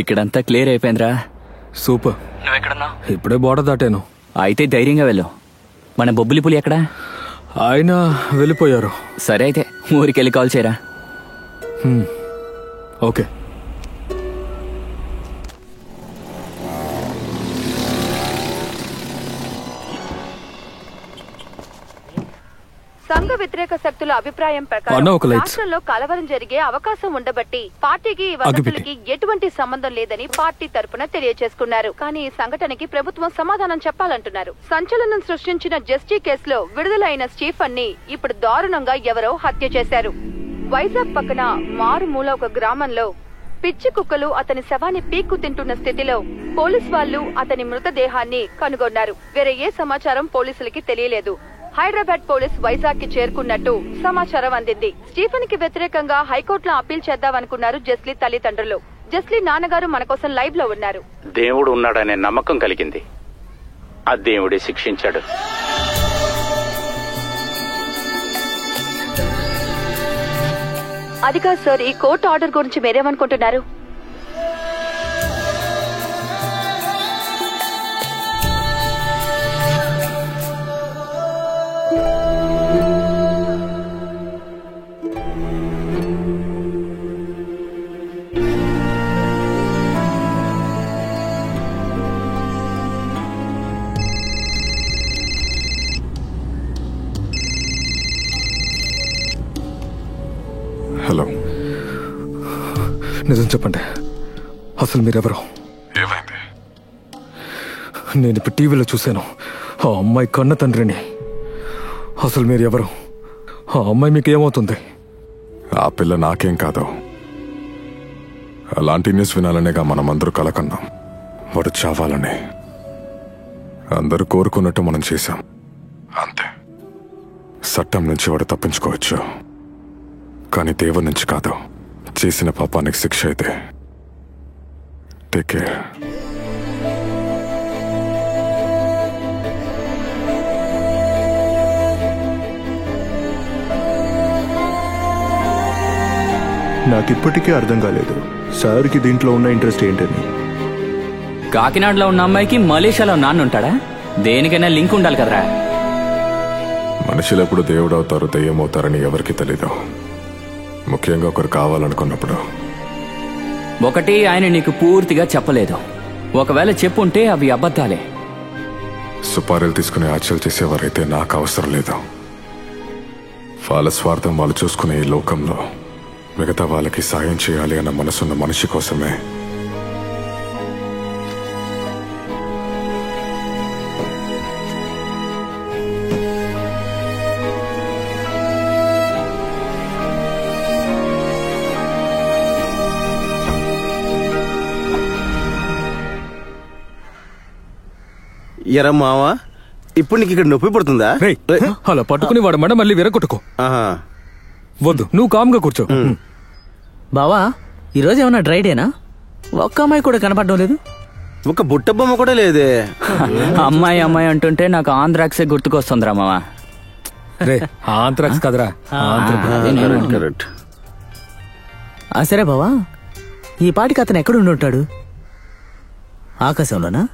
ఇక్కడంతా క్లియర్ అయిపోయిందిరా. సూపర్. నువ్వెక్కడున్నావు? ఇప్పుడే బోర్డర్ దాటాను. అయితే ధైర్యంగా వెళ్ళు. మన బొబ్బులి పులి ఎక్కడా? ఆయన వెళ్ళిపోయారు. సరే అయితే ఊరికెళ్ళి కాల్ చేయరా. ఓకే. సంఘ వ్యతిరేక శక్తుల అభిప్రాయం ప్రకారం రాష్ట్రంలో కలవరం జరిగే అవకాశం ఉండబట్టి పార్టీకి వదంతులకి ఎటువంటి సంబంధం లేదని పార్టీ తరపున తెలియజేసుకున్నారు. కానీ ఈ సంఘటనకి ప్రభుత్వం సమాధానం చెప్పాలంటున్నారు. సంచలనం సృష్టించిన జస్టీ కేసులో విడుదలైన స్టీఫన్ ని ఇప్పుడు దారుణంగా ఎవరో హత్య చేశారు. వైజాగ్ పక్కన మారుమూల ఒక గ్రామంలో పిచ్చి కుక్కలు అతని శవాన్ని పీక్కు తింటున్న స్థితిలో పోలీసు వాళ్లు అతని మృతదేహాన్ని కనుగొన్నారు. వేరే ఏ సమాచారం పోలీసులకి తెలియలేదు. హైదరాబాద్ పోలీస్ వైజాగ్ కి చేరుకున్నట్టు సమాచారం అందింది. స్టీఫెన్ కి వ్యతిరేకంగా హైకోర్టులో అప్పీల్ చేద్దామనుకున్నారు జస్లీ తల్లిదండ్రులు. జస్లీ నాన్నగారు మన కోసం లైవ్ లో ఉన్నారు. దేవుడు ఉన్నాడనే నమ్మకం కలిగింది. ఆ దేవుడే శిక్షించాడు. అది కాదు సార్, ఈ కోర్టు ఆర్డర్ గురించి మీరేమనుకుంటున్నారు? హలో, నిజం చెప్పండి, అసలు మీరెవరు? ఏమైంది? నేను ఇప్పుడు టీవీలో చూశాను, ఆ అమ్మాయి కన్న తండ్రిని. అసలు మీరు ఎవరు? ఆ అమ్మాయి మీకు ఏమవుతుంది? ఆ పిల్ల నాకేం కాదు. అలాంటి న్యూస్ వినాలనేగా మనమందరూ కలకన్నాం. వాడు చావాలని అందరూ కోరుకున్నట్టు మనం చేశాం, అంతే. చట్టం నుంచి వాడు తప్పించుకోవచ్చు, కానీ దేవుడి నుంచి కాదు. చేసిన పాపానికి శిక్ష అయితే. Take care. నాకిప్పటికీ అర్థం కాలేదు సార్కి దీంట్లో ఉన్న ఇంట్రెస్ట్ ఏంటని. కాకినాడలో ఉన్న అమ్మాయికి మలేషియాలో నాన్న ఉంటాడా? దేనికైనా లింక్ ఉండాలి కదరా. మనుషులు ఎప్పుడు దేవుడు అవుతారు, దెయ్యం అవుతారని ఎవరికి తెలీదు. ముఖ్యంగా ఒకరు కావాలనుకున్నప్పుడు. ఒకటి, ఆయన నీకు పూర్తిగా చెప్పలేదు. ఒకవేళ చెప్పుంటే అవి అబద్ధాలే. సుపారీలు తీసుకునే హత్యలు చేసేవారైతే నాకు అవసరం లేదు. వాళ్ళ స్వార్థం వాళ్ళు చూసుకునే ఈ లోకంలో మిగతా వాళ్ళకి సాయం చేయాలి అన్న మనసున్న మనిషి కోసమే. ఎరా మావా, ఇప్పుడు నీకు ఇక్కడ నొప్పి పడుతుందా? అలా పట్టుకుని వాడు మేడం మళ్ళీ విరగొట్టుకో. వద్దు, నువ్వు కామ్గా కూర్చో. బావా, ఈరోజు ఏమన్నా డ్రై డేనా? ఒక్క అమ్మాయి కూడా కనపడడం లేదు. ఒక బుట్ట బొమ్మ కూడా లేదే. అమ్మాయి అమ్మాయి అంటుంటే నాకు ఆంధ్రాక్సే గుర్తుకొస్తుందిరా మావా. ఆంధ్రాక్స్ కదరా. సరే బావా, ఈ పాటికి అతను ఎక్కడ ఉండి ఉంటాడు? ఆకాశంలోనా?